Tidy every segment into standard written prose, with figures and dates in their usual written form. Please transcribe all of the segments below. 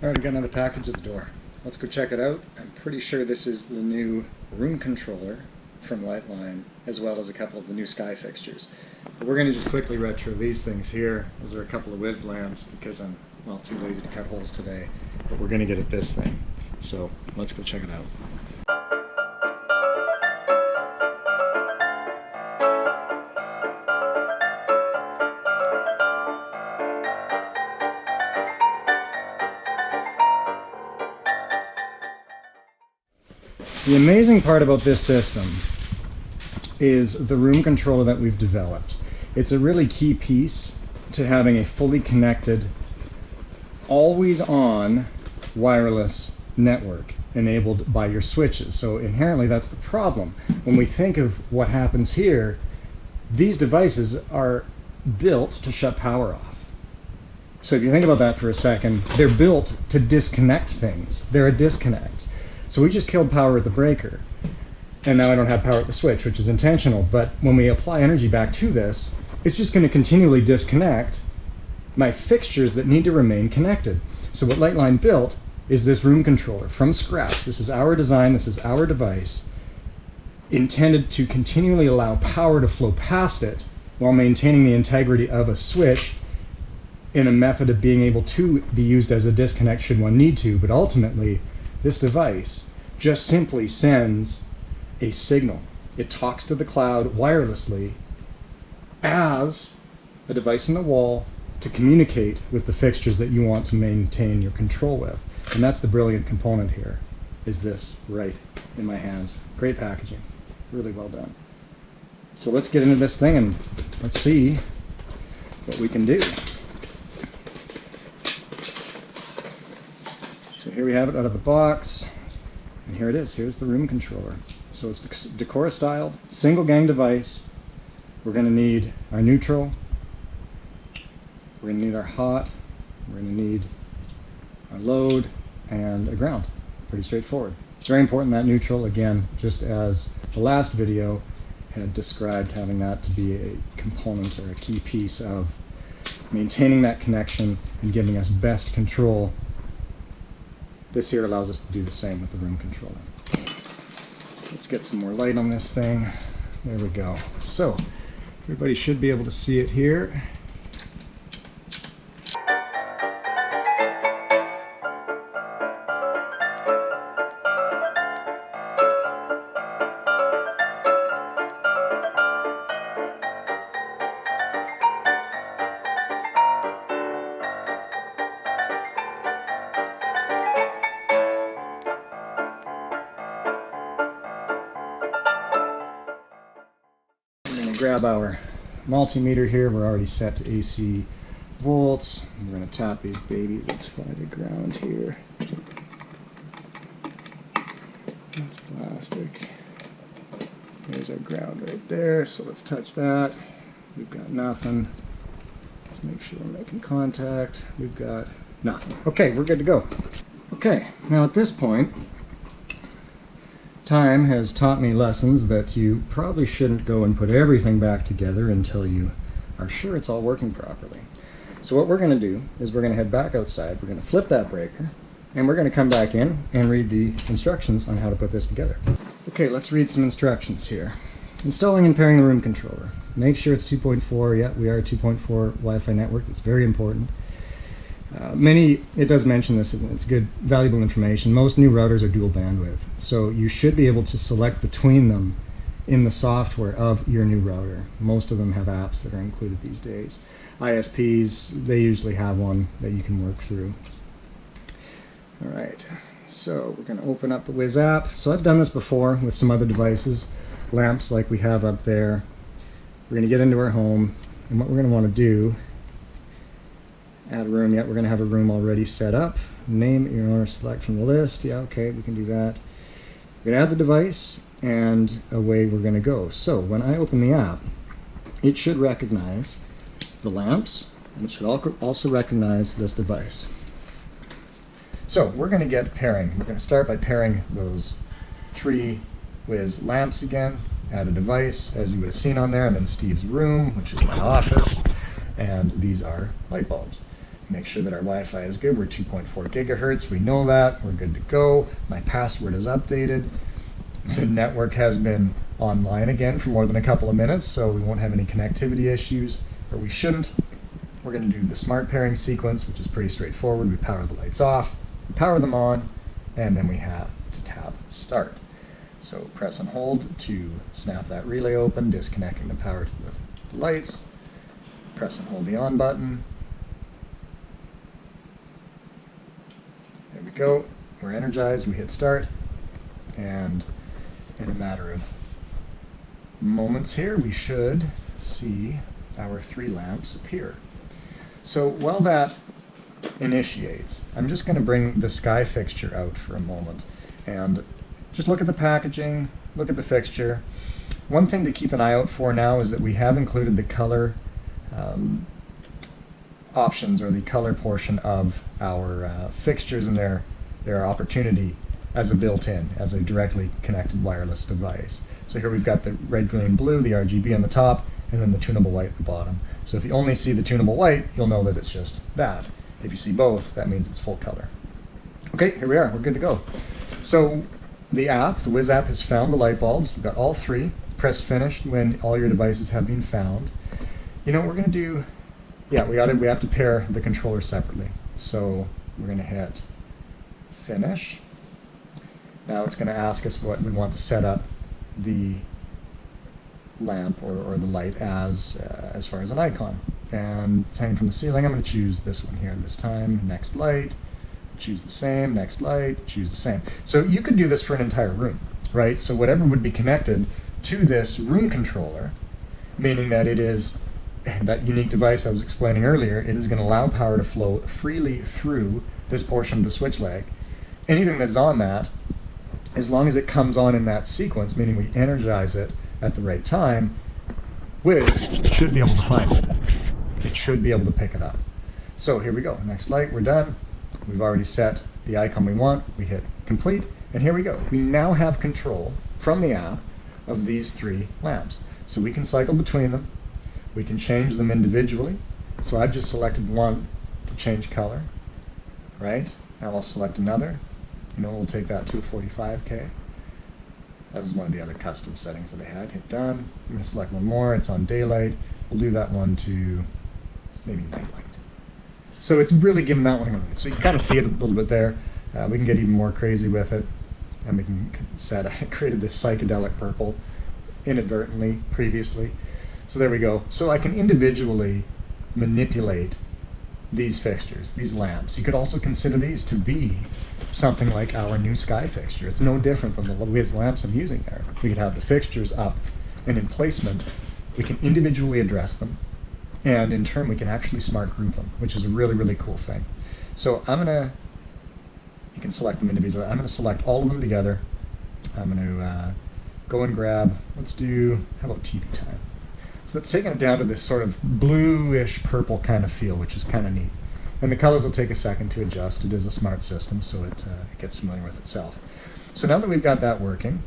Alright, I got another package at the door. Let's go check it out. I'm pretty sure this is the new room controller from Liteline, as well as a couple of the new Skye fixtures. But we're going to just quickly retro these things here. Those are a couple of whiz lamps because I'm, well, too lazy to cut holes today. But we're going to get at this thing. So let's go check it out. The amazing part about this system is the room controller that we've developed. It's a really key piece to having a fully connected, always on wireless network enabled by your switches. So inherently that's the problem. When we think of what happens here, these devices are built to shut power off. So if you think about that for a second, they're built to disconnect things. They're a disconnect. So we just killed power at the breaker, and now I don't have power at the switch, which is intentional. But when we apply energy back to this, it's just going to continually disconnect my fixtures that need to remain connected. So what Liteline built is this room controller from scratch. This is our design, this is our device, intended to continually allow power to flow past it while maintaining the integrity of a switch in a method of being able to be used as a disconnect should one need to. But ultimately, this device just simply sends a signal. It talks to the cloud wirelessly as a device in the wall to communicate with the fixtures that you want to maintain your control with. And that's the brilliant component here, is this right in my hands. Great packaging, really well done. So let's get into this thing and let's see what we can do. So here we have it out of the box, and here it is. Here's the room controller. So it's Decora styled, single gang device. We're going to need our neutral, we're going to need our hot, we're going to need our load, and a ground. Pretty straightforward. It's very important that neutral, again, just as the last video had described, having that to be a component or a key piece of maintaining that connection and giving us best control. This here allows us to do the same with the room controller. Let's get some more light on this thing. There we go. So everybody should be able to see it here. Grab our multimeter here. We're already set to AC volts. We're going to tap these babies. Let's find a ground here. That's plastic. There's our ground right there. So let's touch that. We've got nothing. Let's make sure we're making contact. We've got nothing. Okay, we're good to go. Okay, now at this point, time has taught me lessons that you probably shouldn't go and put everything back together until you are sure it's all working properly. So what we're going to do is we're going to head back outside, we're going to flip that breaker, and we're going to come back in and read the instructions on how to put this together. Okay, let's read some instructions here. Installing and pairing the room controller. Make sure it's 2.4. Yeah, we are a 2.4 Wi-Fi network. It's very important. It does mention this, it's good, valuable information. Most new routers are dual bandwidth, so you should be able to select between them in the software of your new router. Most of them have apps that are included these days. ISPs, they usually have one that you can work through. Alright, so we're going to open up the Wiz app. So I've done this before with some other devices, lamps like we have up there. We're going to get into our home, and what we're going to want to do, add a room. Yet we're going to have a room already set up. Name your select from the list. Yeah, okay, we can do that. We're going to add the device, and away we're going to go. So when I open the app, it should recognize the lamps, and it should also recognize this device. So we're going to get pairing. We're going to start by pairing those 3 Wiz lamps again. Add a device, as you would have seen on there. I'm in Steve's room, which is my office, and these are light bulbs. Make sure that our Wi-Fi is good. We're 2.4 gigahertz. We know that. We're good to go. My password is updated. The network has been online again for more than a couple of minutes, so we won't have any connectivity issues, or we shouldn't. We're going to do the smart pairing sequence, which is pretty straightforward. We power the lights off, we power them on, and then we have to tap start. So press and hold to snap that relay open, disconnecting the power to the lights. Press and hold the on button. There we go. We're energized. We hit start. And in a matter of moments here, we should see our 3 lamps appear. So while that initiates, I'm just going to bring the Skye fixture out for a moment and just look at the packaging, look at the fixture. One thing to keep an eye out for now is that we have included the color options, or the color portion of our fixtures and their opportunity as a built-in, as a directly connected wireless device. So here we've got the red, green, blue, the RGB on the top, and then the tunable white at the bottom. So if you only see the tunable white, you'll know that it's just that. If you see both, that means it's full color. Okay, here we are. We're good to go. So the app, the Wiz app, has found the light bulbs. We've got all 3. Press finish when all your devices have been found. You know what we're going to do? Yeah, we have to pair the controller separately. So we're going to hit finish. Now it's going to ask us what we want to set up the lamp or the light as far as an icon. And it's hanging from the ceiling. I'm going to choose this one here this time. Next light. Choose the same. Next light. Choose the same. So you could do this for an entire room, right? So whatever would be connected to this room controller, meaning that it is that unique device I was explaining earlier, it is going to allow power to flow freely through this portion of the switch leg. Anything that is on that, as long as it comes on in that sequence, meaning we energize it at the right time, Wiz should be able to find it. It should be able to pick it up. So here we go. Next light, we're done. We've already set the icon we want. We hit complete, and here we go. We now have control from the app of these 3 lamps. So we can cycle between them. We can change them individually. So I've just selected one to change color, right? Now I'll select another. We'll take that to a 45K. That was one of the other custom settings that I had. Hit done. I'm going to select one more. It's on daylight. We'll do that one to maybe nightlight. So it's really giving that one a So you kind of see it a little bit there. We can get even more crazy with it. And we can set, I created this psychedelic purple inadvertently previously. So there we go. So I can individually manipulate these fixtures, these lamps. You could also consider these to be something like our new Skye fixture. It's no different from the Wiz lamps I'm using there. We could have the fixtures up, and in placement, we can individually address them, and in turn we can actually smart group them, which is a really, really cool thing. So you can select them individually. I'm going to select all of them together. I'm going to go and grab, how about TV time? So that's taking it down to this sort of bluish purple kind of feel, which is kind of neat. And the colors will take a second to adjust. It is a smart system, so it gets familiar with itself. So now that we've got that working,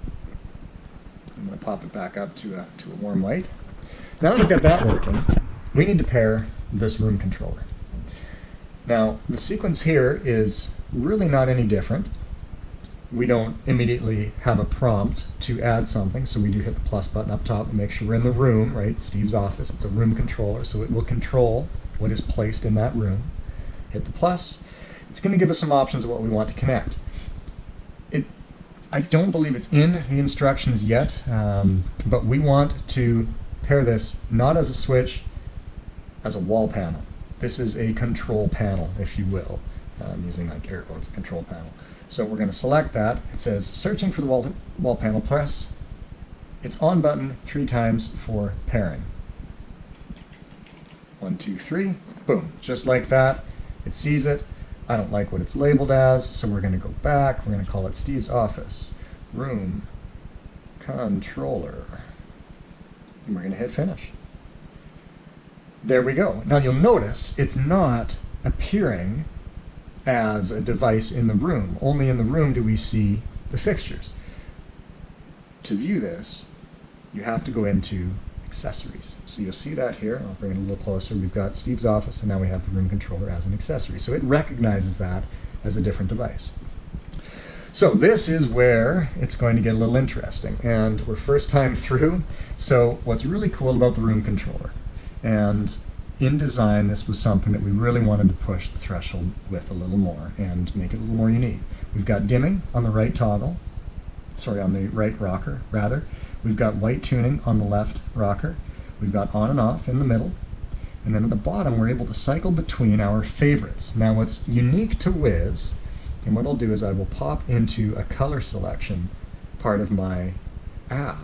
I'm going to pop it back up to a warm white. Now that we've got that working, we need to pair this room controller. Now, the sequence here is really not any different. We don't immediately have a prompt to add something, so we do hit the plus button up top and make sure we're in the room, right? Steve's office. It's a room controller, so it will control what is placed in that room. Hit the plus. It's going to give us some options of what we want to connect. I don't believe it's in the instructions yet, but we want to pair this not as a switch, as a wall panel. This is a control panel, if you will. I'm using like air quotes, control panel. So we're going to select that. It says searching for the wall panel, press its on button 3 times for pairing. 1, 2, 3, boom, just like that. It sees it. I don't like what it's labeled as, so we're going to go back. We're going to call it Steve's office, room controller. And we're going to hit finish. There we go. Now you'll notice it's not appearing as a device in the room. Only in the room do we see the fixtures. To view this, you have to go into accessories. So you'll see that here. I'll bring it a little closer. We've got Steve's office, and now we have the room controller as an accessory. So it recognizes that as a different device. So this is where it's going to get a little interesting, and we're first time through. So what's really cool about the room controller, and in design this was something that we really wanted to push the threshold with a little more and make it a little more unique. We've got dimming on the right toggle, sorry, on the right rocker rather. We've got white tuning on the left rocker. We've got on and off in the middle. And then at the bottom we're able to cycle between our favorites. Now what's unique to Wiz, and what I'll do is I will pop into a color selection part of my app.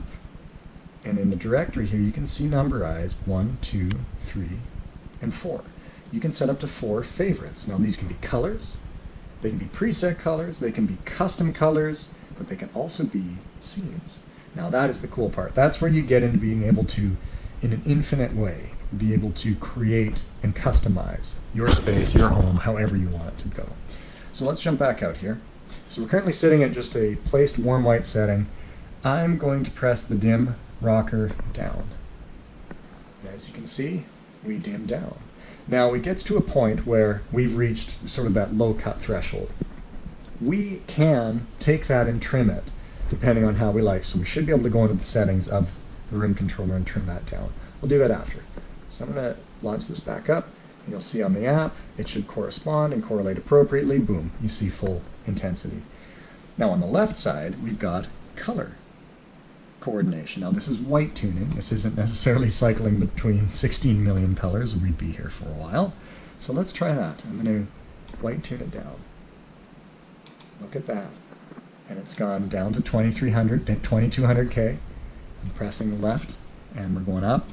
And in the directory here you can see numberized 1, 2, 3, and 4. You can set up to 4 favorites. Now these can be colors, they can be preset colors, they can be custom colors, but they can also be scenes. Now that is the cool part. That's where you get into being able to, in an infinite way, be able to create and customize your space, your home, however you want it to go. So let's jump back out here. So we're currently sitting at just a placed warm white setting. I'm going to press the dim rocker down. And as you can see, we dim down. Now it gets to a point where we've reached sort of that low cut threshold. We can take that and trim it depending on how we like. So we should be able to go into the settings of the room controller and trim that down. We'll do that after. So I'm going to launch this back up. And you'll see on the app, it should correspond and correlate appropriately. Boom, you see full intensity. Now on the left side, we've got color coordination. Now this is white tuning. This isn't necessarily cycling between 16 million colors. We'd be here for a while. So let's try that. I'm going to white tune it down. Look at that. And it's gone down to 2300, 2200K. I'm pressing the left, and we're going up.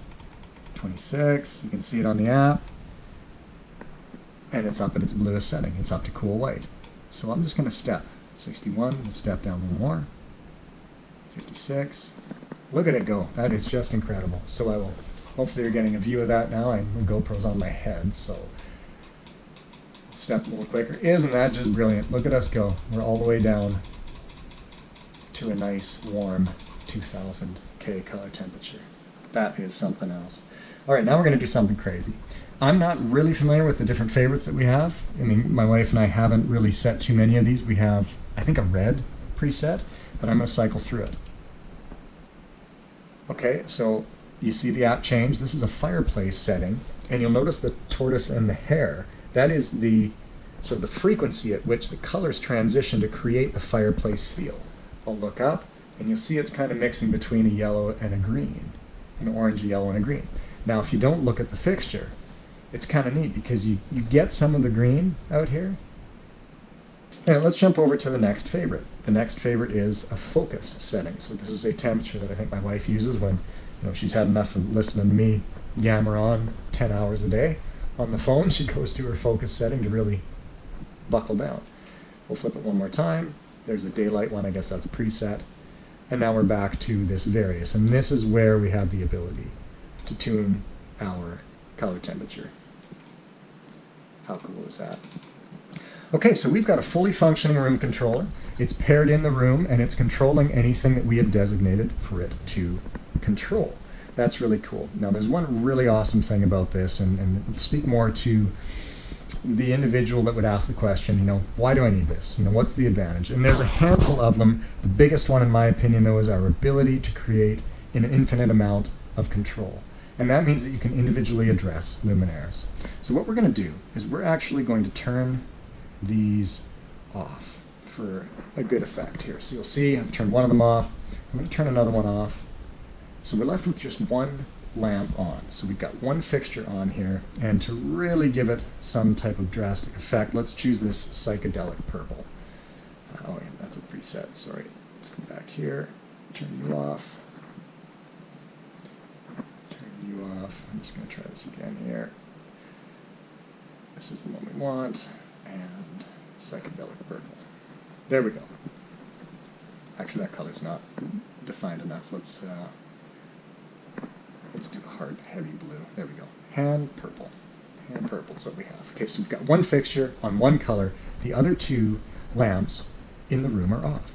26, you can see it on the app. And it's up at its bluest setting. It's up to cool white. So I'm just going to step. 61, we'll step down a little more. 56. Look at it go. That is just incredible. So I will, hopefully you're getting a view of that now. My GoPro's on my head, so step a little quicker. Isn't that just brilliant? Look at us go. We're all the way down to a nice warm 2000K color temperature. That is something else. All right, now we're going to do something crazy. I'm not really familiar with the different favorites that we have. I mean, my wife and I haven't really set too many of these. We have, I think, a red preset, but I'm going to cycle through it. Okay, so you see the app change. This is a fireplace setting, and you'll notice the tortoise and the hare. That is the sort of the frequency at which the colors transition to create the fireplace feel. I'll look up, and you'll see it's kind of mixing between a yellow and a green, an orange, a yellow, and a green. Now, if you don't look at the fixture, it's kind of neat because you get some of the green out here. And let's jump over to the next favorite. The next favorite is a focus setting. So this is a temperature that I think my wife uses when she's had enough of listening to me yammer on 10 hours a day on the phone. She goes to her focus setting to really buckle down. We'll flip it one more time. There's a daylight one. I guess that's a preset. And now we're back to this various. And this is where we have the ability to tune our color temperature. How cool is that? Okay, so we've got a fully functioning room controller. It's paired in the room, and it's controlling anything that we have designated for it to control. That's really cool. Now, there's one really awesome thing about this, and speak more to the individual that would ask the question, why do I need this? What's the advantage? And there's a handful of them. The biggest one, in my opinion, though, is our ability to create an infinite amount of control. And that means that you can individually address luminaires. So what we're going to do is we're actually going to turn these off for a good effect here. So you'll see I've turned one of them off. I'm going to turn another one off. So we're left with just one lamp on. So we've got one fixture on here, and to really give it some type of drastic effect, let's choose this psychedelic purple. Oh yeah, that's a preset, sorry. Let's go back here, turn you off. I'm just going to try this again here. This is the one we want, and psychedelic purple. There we go. Actually, that color's not defined enough. Let's do a hard, heavy blue. There we go. And purple. And purple is what we have. Okay, so we've got one fixture on one color. The other two lamps in the room are off.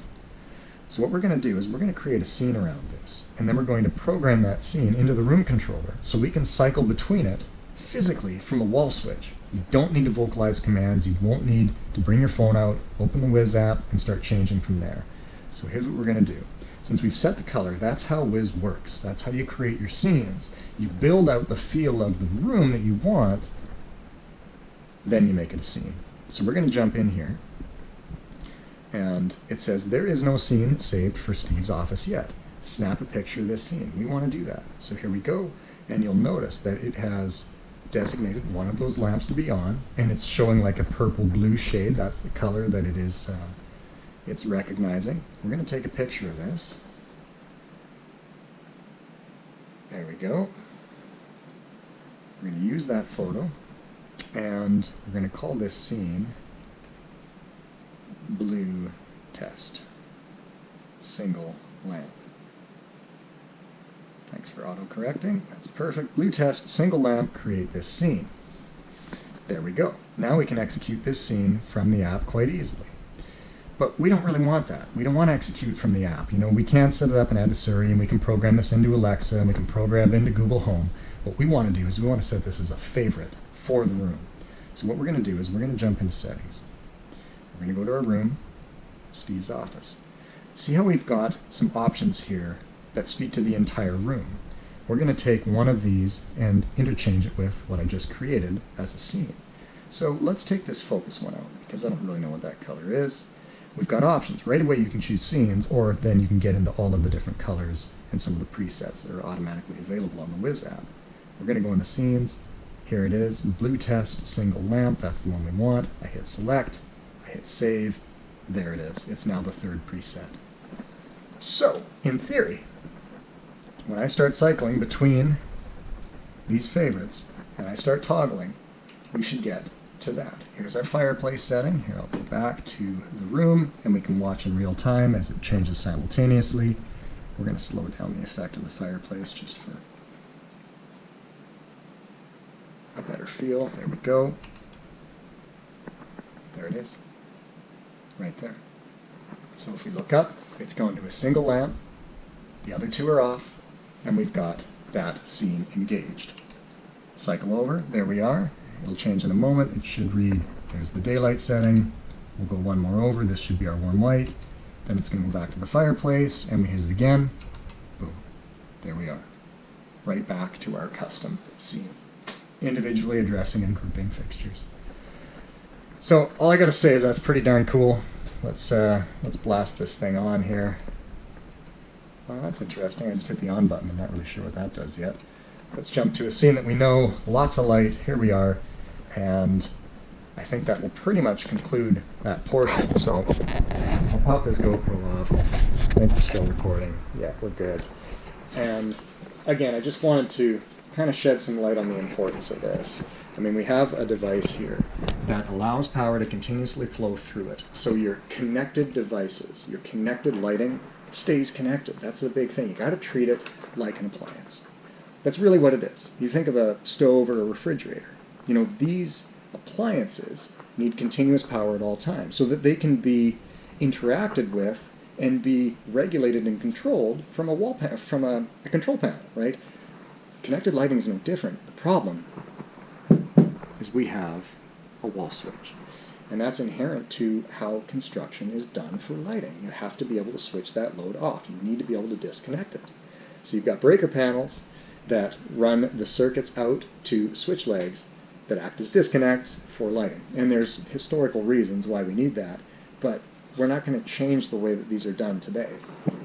So what we're going to do is we're going to create a scene around this, and then we're going to program that scene into the room controller so we can cycle between it physically from a wall switch. You don't need to vocalize commands. You won't need to bring your phone out, open the Wiz app, and start changing from there. So here's what we're going to do. Since we've set the color, that's how Wiz works. That's how you create your scenes. You build out the feel of the room that you want, then you make it a scene. So we're going to jump in here, and it says there is no scene saved for Steve's office yet. Snap a picture of this scene. We want to do that. So here we go, and you'll notice that it has designated one of those lamps to be on, and it's showing like a purple-blue shade. That's the color that it is. It's recognizing. We're going to take a picture of this. There we go. We're going to use that photo, and we're going to call this scene Blue Test Single Lamp. Thanks for auto-correcting. That's perfect. Blue Test Single Lamp, create this scene. There we go. Now we can execute this scene from the app quite easily. But we don't really want that. We don't want to execute from the app. You know, we can set it up in Siri, and we can program this into Alexa, and we can program it into Google Home. What we want to do is we want to set this as a favorite for the room. So what we're going to do is we're going to jump into settings. We're going to go to our room, Steve's office. See how we've got some options here that speak to the entire room. We're going to take one of these and interchange it with what I just created as a scene. So let's take this focus one out, because I don't really know what that color is. We've got options. Right away you can choose scenes, or then you can get into all of the different colors and some of the presets that are automatically available on the Wiz app. We're going to go into scenes. Here it is, Blue Test Single Lamp. That's the one we want. I hit select, I hit save. There it is. It's now the third preset. So, in theory, when I start cycling between these favorites and I start toggling, we should get to that. Here's our fireplace setting. Here, I'll go back to the room, and we can watch in real time as it changes simultaneously. We're going to slow down the effect of the fireplace just for a better feel. There we go. There it is. Right there. So if we look up, it's going to a single lamp, the other two are off, and we've got that scene engaged. Cycle over, there we are. It'll change in a moment. It should read, there's the daylight setting. We'll go one more over. This should be our warm white. Then it's going to go back to the fireplace, and we hit it again. Boom. There we are. Right back to our custom scene. Individually addressing and grouping fixtures. So all I got to say is that's pretty darn cool. Let's blast this thing on here. Well, that's interesting. I just hit the on button. I'm not really sure what that does yet. Let's jump to a scene that we know, lots of light. Here we are, and I think that will pretty much conclude that portion. So I'll pop this GoPro off. I think we're still recording. Yeah, we're good. And again, I just wanted to kind of shed some light on the importance of this. I mean, we have a device here that allows power to continuously flow through it. So your connected devices, your connected lighting stays connected. That's the big thing. You got to treat it like an appliance. That's really what it is. You think of a stove or a refrigerator. You know, these appliances need continuous power at all times so that they can be interacted with and be regulated and controlled from a control panel, right? Connected lighting is no different. The problem is we have a wall switch. And that's inherent to how construction is done for lighting. You have to be able to switch that load off. You need to be able to disconnect it. So you've got breaker panels that run the circuits out to switch legs that act as disconnects for lighting. And there's historical reasons why we need that, but we're not going to change the way that these are done today.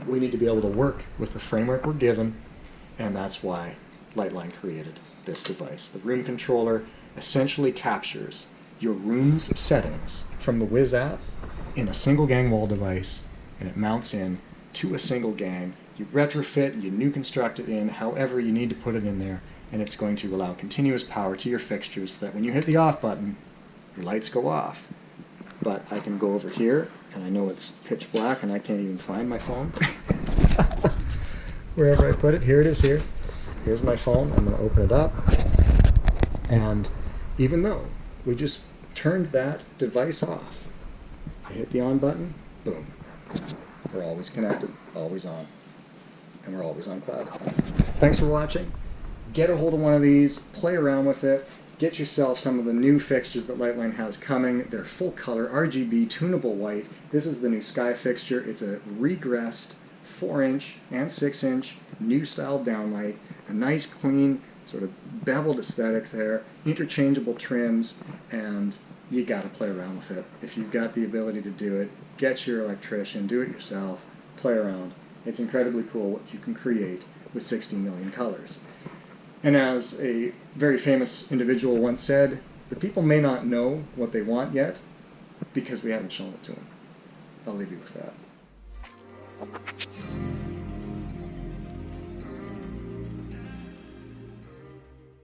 We need to be able to work with the framework we're given, and that's why Liteline created this device. The room controller essentially captures your room's settings from the Wiz app in a single gang wall device, and it mounts in to a single gang. You retrofit, you new construct it in, however you need to put it in there, and it's going to allow continuous power to your fixtures so that when you hit the off button, your lights go off. But I can go over here, and I know it's pitch black, and I can't even find my phone. Wherever I put it, here it is here. Here's my phone. I'm going to open it up. And even though we just turned that device off, I hit the on button, boom. We're always connected, always on, and we're always on cloud. Thanks for watching. Get a hold of one of these, play around with it, get yourself some of the new fixtures that Liteline has coming. They're full color, RGB, tunable white. This is the new Skye fixture. It's a regressed 4-inch and 6-inch new style downlight, a nice clean sort of beveled aesthetic there, interchangeable trims, and you got to play around with it. If you've got the ability to do it, get your electrician, do it yourself, play around. It's incredibly cool what you can create with 16 million colors. And as a very famous individual once said, the people may not know what they want yet because we haven't shown it to them. I'll leave you with that.